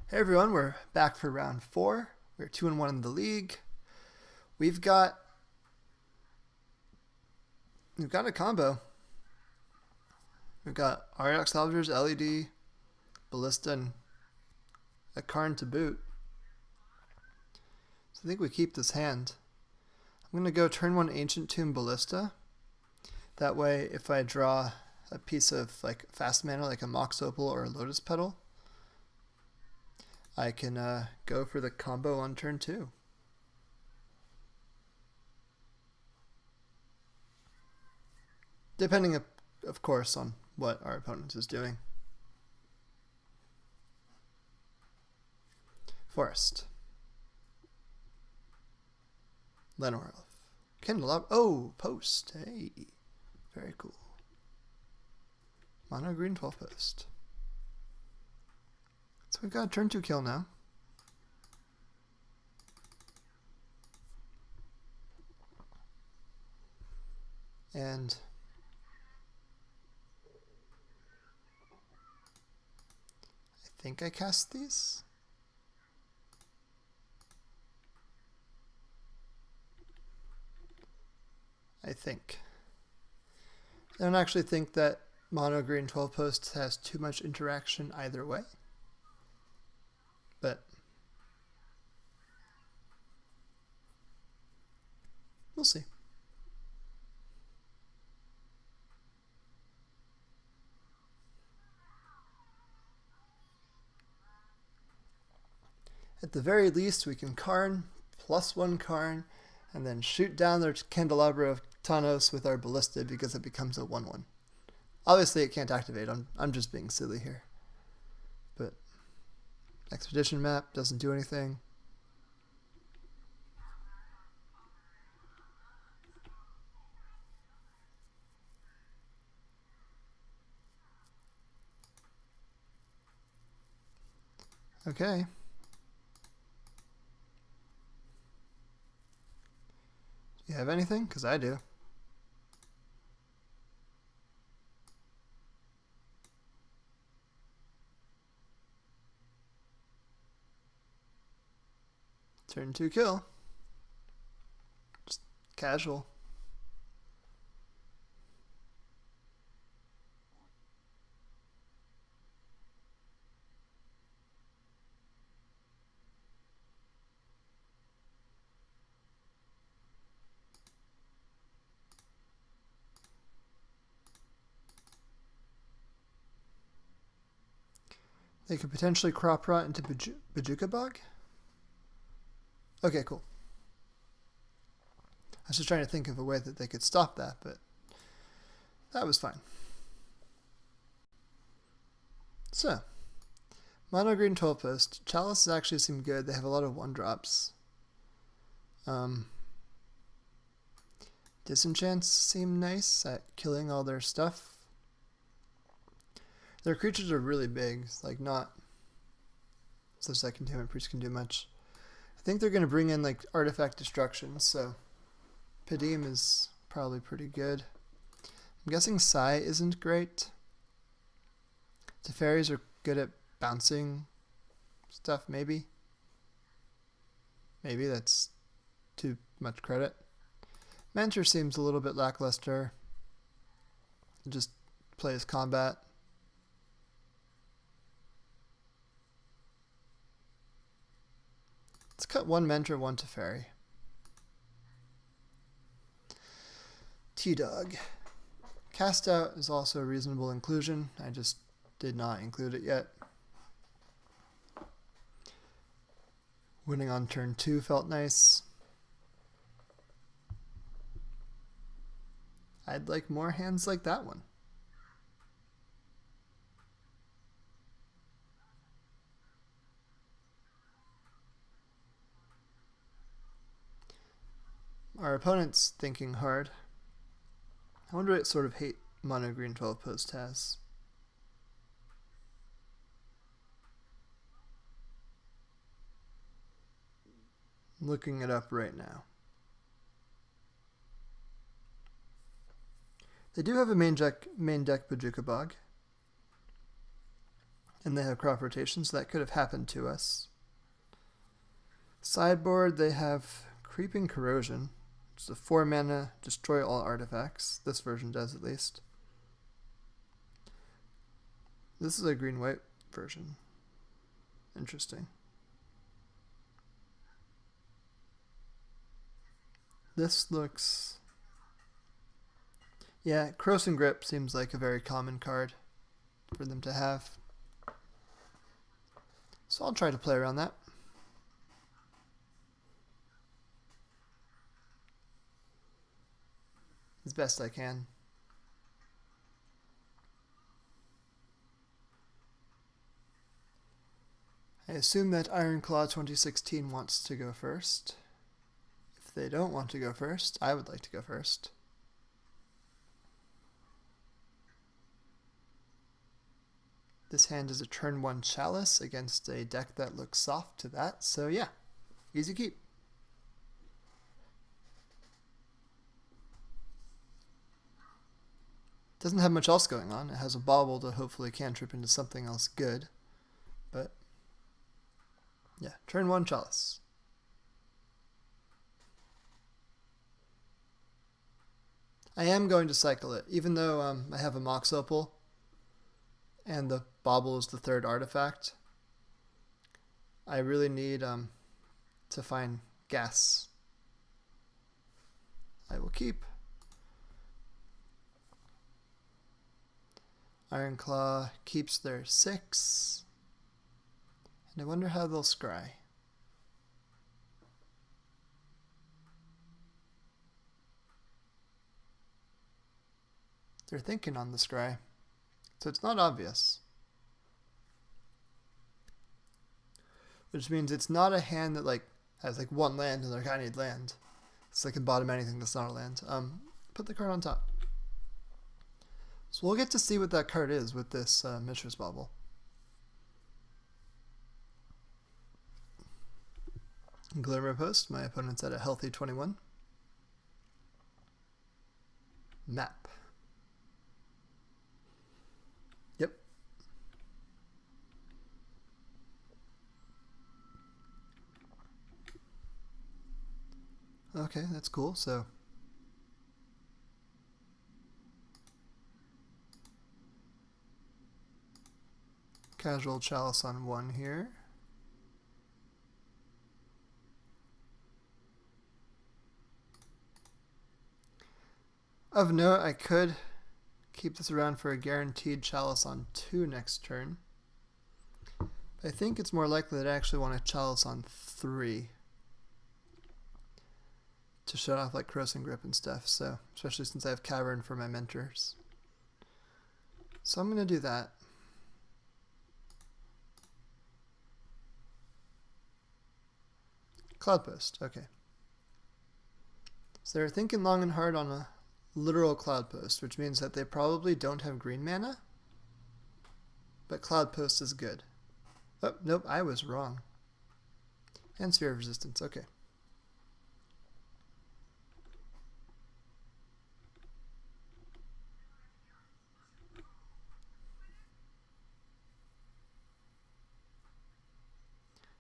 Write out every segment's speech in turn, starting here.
Hey everyone, we're back for round 4. We're 2-1 in the league. We've got a combo. We've got Auriok Salvagers, LED, Ballista, and a Karn to boot. So I think we keep this hand. I'm gonna go turn 1 Ancient Tomb Ballista. That way, if I draw a piece of like fast mana, like a Mox Opal or a Lotus Petal, I can go for the combo on turn 2. Depending, of course, on what our opponent is doing. Forest. Lenorelf. Candelabra. Oh, post. Hey. Very cool. Mono green 12 post. So we've got a turn 2 kill now. And I think I cast these. I think. I don't actually think that mono green 12 post has too much interaction either way. But we'll see. At the very least, we can Karn, +1 Karn, and then shoot down their Candelabra of Thanos with our Ballista because it becomes a 1/1. Obviously, it can't activate. I'm just being silly here. But Expedition map doesn't do anything. Okay. Do you have anything? Because I do. Turn 2 kill. Just casual. They could potentially crop rot into Bojuka Bog? Okay, cool. I was just trying to think of a way that they could stop that, but that was fine. So, mono green 12 post. Chalice actually seem good. They have a lot of 1-drops. Disenchants seem nice at killing all their stuff. Their creatures are really big, like not such that Containment Priest can do much. I think they're going to bring in like artifact destruction, so Padeem is probably pretty good. I'm guessing Sai isn't great. Teferis are good at bouncing stuff, maybe. Maybe that's too much credit. Mentor seems a little bit lackluster. Just plays combat. Let's cut 1 Mentor, 1 Teferi. T-Dog. Cast Out is also a reasonable inclusion. I just did not include it yet. Winning on turn 2 felt nice. I'd like more hands like that one. Our opponent's thinking hard. I wonder what sort of hate mono green 12 post has. I'm looking it up right now. They do have a main deck Bojuka Bog. And they have crop rotation, so that could have happened to us. Sideboard, they have Creeping Corrosion. It's a 4 mana, destroy all artifacts. This version does, at least. This is a green-white version. Interesting. This looks... Yeah, Corrosive Grip seems like a very common card for them to have. So I'll try to play around that. As best I can. I assume that Ironclaw 2016 wants to go first. If they don't want to go first, I would like to go first. This hand is a turn 1 Chalice against a deck that looks soft to that, so yeah, easy keep. Doesn't have much else going on. It has a Bauble to hopefully cantrip into something else good, but yeah, turn 1 Chalice. I am going to cycle it, even though I have a Mox Opal, and the Bauble is the 3rd artifact. I really need to find gas. I will keep. Ironclaw keeps their 6. And I wonder how they'll scry. They're thinking on the scry, so it's not obvious. Which means it's not a hand that has 1 land and they're like, I need land. So they can bottom anything that's not a land. Put the card on top. So we'll get to see what that card is with this Mishra's Bauble. Glimmer Post, my opponent's at a healthy 21. Map. Yep. Okay, that's cool. So casual Chalice on 1 here. Of note, I could keep this around for a guaranteed Chalice on 2 next turn. But I think it's more likely that I actually want a Chalice on 3 to shut off Corrosive Grip and stuff, so especially since I have Cavern for my mentors. So I'm going to do that. Cloudpost, okay. So they're thinking long and hard on a literal Cloudpost, which means that they probably don't have green mana, but Cloudpost is good. Oh, nope, I was wrong. And Sphere of Resistance, okay.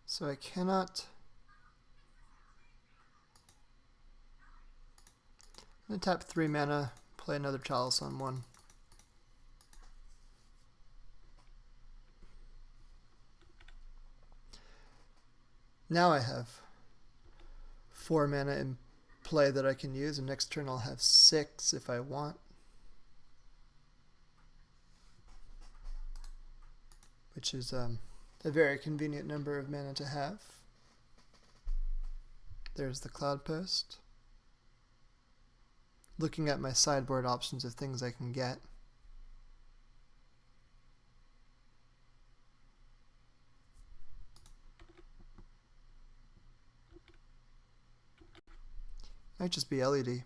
So I cannot... I'm going to tap 3 mana, play another Chalice on 1. Now I have 4 mana in play that I can use, and next turn I'll have 6 if I want. Which is a very convenient number of mana to have. There's the Cloudpost. Looking at my sideboard options of things I can get. Might just be LED.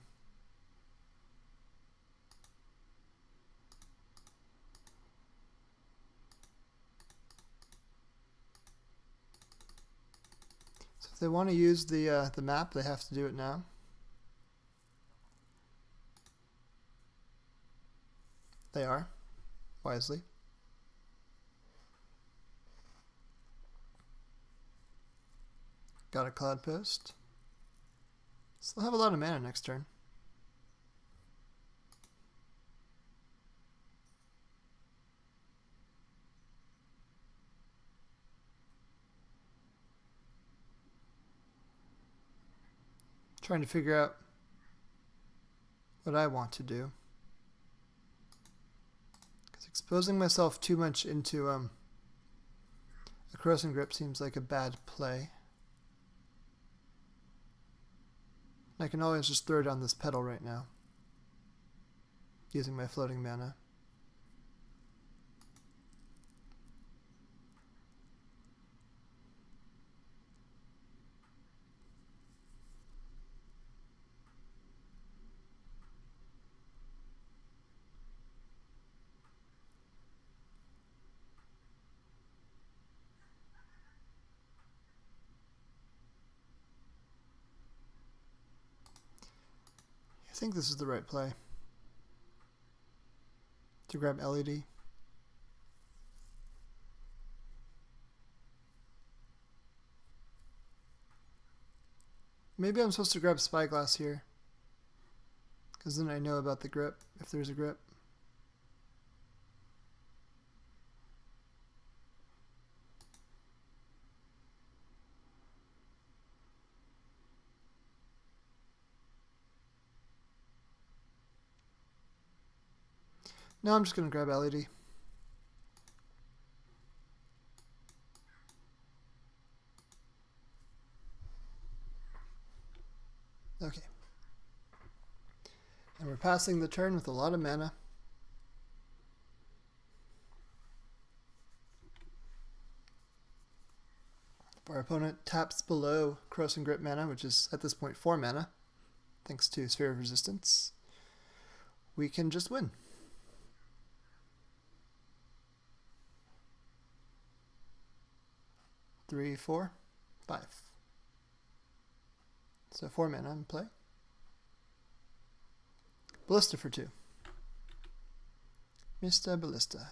So if they want to use the map, they have to do it now. They are, wisely. Got a Cloud Post. Still have a lot of mana next turn. Trying to figure out what I want to do. Because exposing myself too much into a Corrosive Grip seems like a bad play. I can always just throw down this petal right now, using my floating mana. I think this is the right play. To grab LED. Maybe I'm supposed to grab Spyglass here, because then I know about the grip, if there's a grip. No, I'm just going to grab LED. Okay. And we're passing the turn with a lot of mana. If our opponent taps below Corrosive Grip mana, which is at this point 4 mana, thanks to Sphere of Resistance, we can just win. 3, 4, 5. So 4 mana in play. Ballista for 2. Mr. Ballista.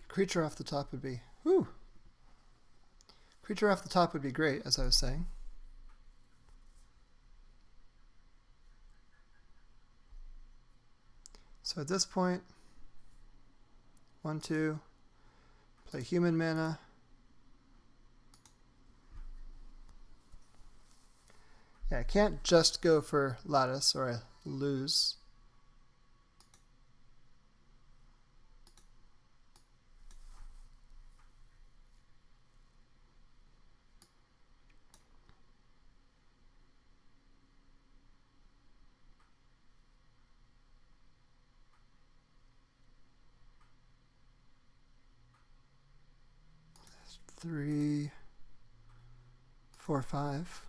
Creature off the top would be... Whew! Creature off the top would be great, as I was saying. So at this point, 1, 2, play human mana. Yeah, I can't just go for Lattice or I lose. Three, 4, 5.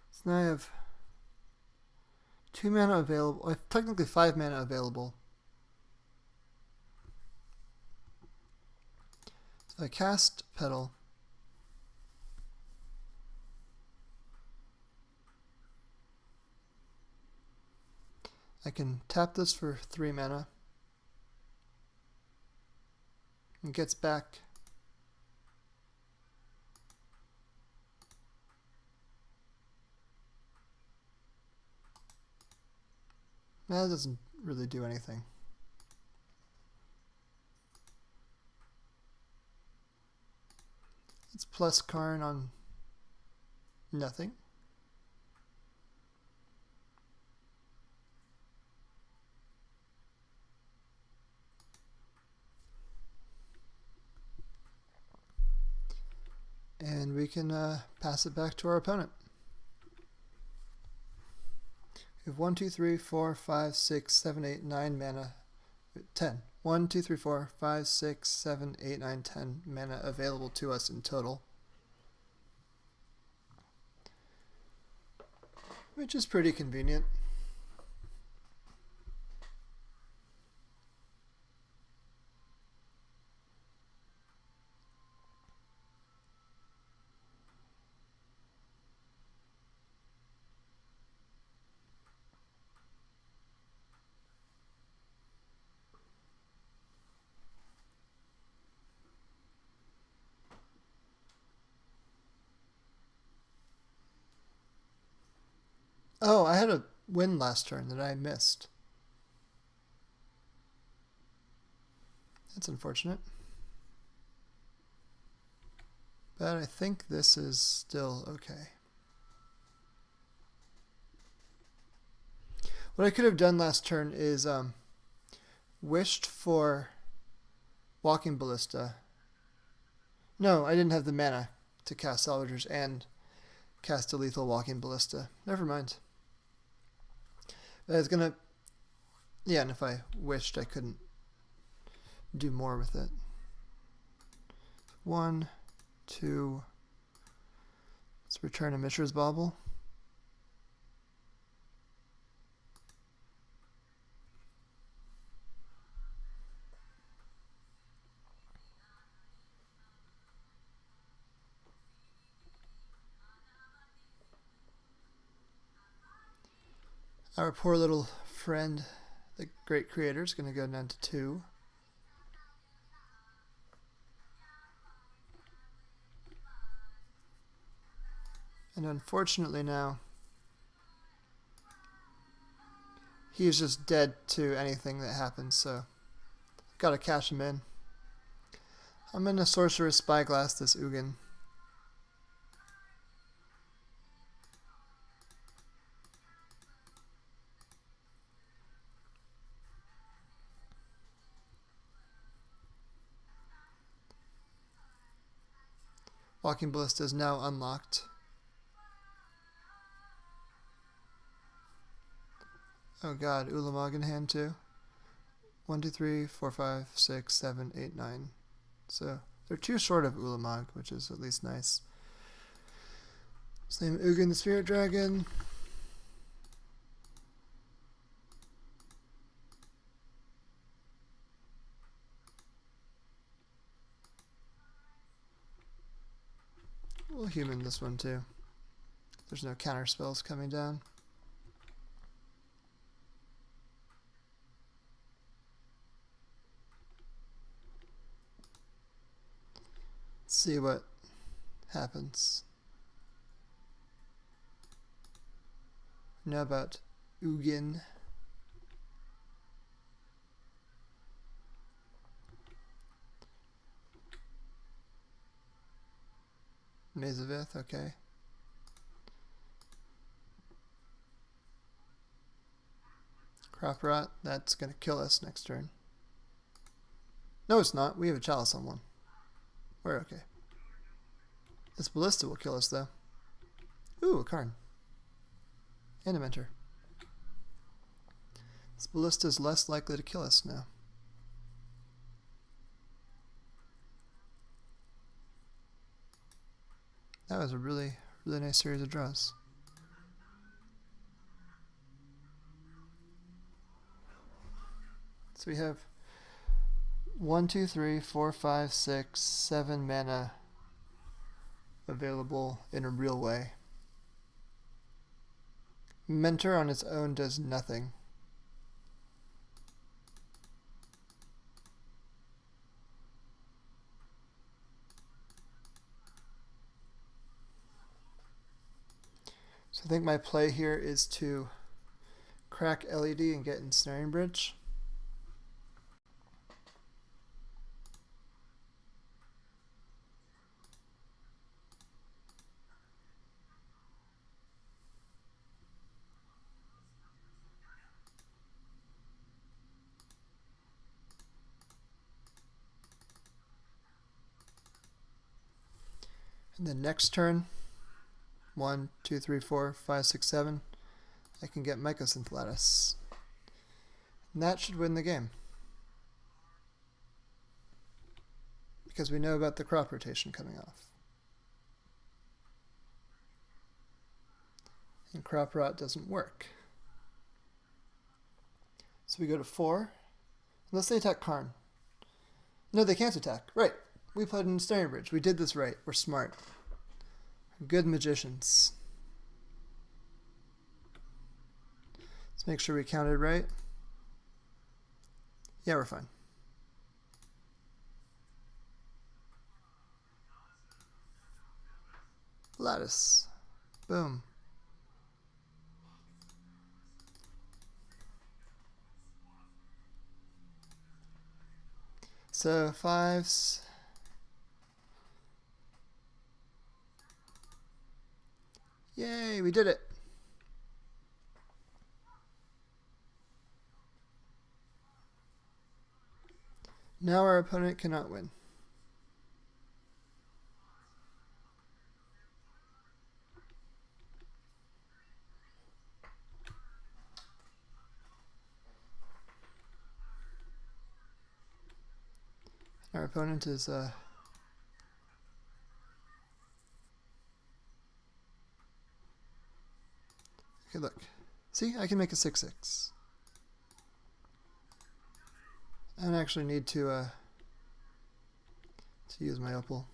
So now I have 2 mana available. I have technically 5 mana available. So I cast Petal. I can tap this for 3 mana. It gets back that doesn't really do anything. It's plus Karn on nothing. And we can pass it back to our opponent. We have 1, 2, 3, 4, 5, 6, 7, 8, 9 mana. 10. 1, 2, 3, 4, 5, 6, 7, 8, 9, 10 mana available to us in total. Which is pretty convenient. Oh, I had a win last turn that I missed. That's unfortunate. But I think this is still okay. What I could have done last turn is wished for Walking Ballista. No, I didn't have the mana to cast Salvagers and cast a lethal Walking Ballista. Never mind. I was gonna... Yeah, and if I wished, I couldn't do more with it. 1, 2... Let's return a Mishra's Bauble. Our poor little friend, the great creator, is going to go down to 2. And unfortunately now, he's just dead to anything that happens, so I've got to cash him in. I'm going to Sorcerous Spyglass this Ugin. Walking Ballista is now unlocked. Oh god, Ulamog in hand too. 1, 2, 3, 4, 5, 6, 7, 8, 9. So they're 2 short of Ulamog, which is at least nice. Same Ugin the Spirit Dragon. We'll human this one too. There's no counter spells coming down. Let's see what happens. We know about Ugin. Maze of Ith, okay. Crop Rot, that's going to kill us next turn. No, it's not. We have a Chalice on 1. We're okay. This Ballista will kill us, though. Ooh, a Karn. And a Mentor. This Ballista is less likely to kill us now. That was a really nice series of draws. So we have 1, 2, 3, 4, 5, 6, 7 mana available in a real way. Mentor on its own does nothing. So I think my play here is to crack LED and get Ensnaring Bridge. And then next turn, 1, 2, 3, 4, 5, 6, 7, I can get Mycosynth Lattice. And that should win the game. Because we know about the crop rotation coming off. And crop rot doesn't work. So we go to 4. Unless they attack Karn. No, they can't attack. Right. We played in Ensnaring Bridge. We did this right. We're smart. Good magicians. Let's make sure we counted right. Yeah, we're fine. Lattice. Boom. So 5s. Yay, we did it. Now our opponent cannot win. Our opponent is okay, look. See, I can make a 6/6. I don't actually need to use my opal.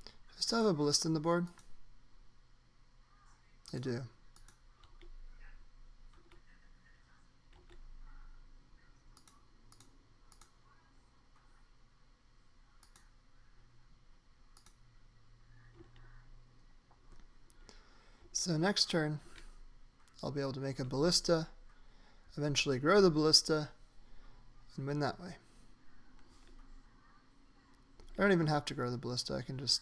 Do I still have a ballista in the board? I do. So next turn, I'll be able to make a ballista, eventually grow the ballista, and win that way. I don't even have to grow the ballista, I can just...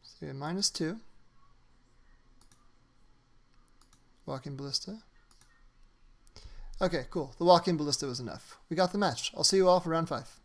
So yeah, -2. Walking Ballista. Okay, cool. The Walking Ballista was enough. We got the match. I'll see you all for round 5.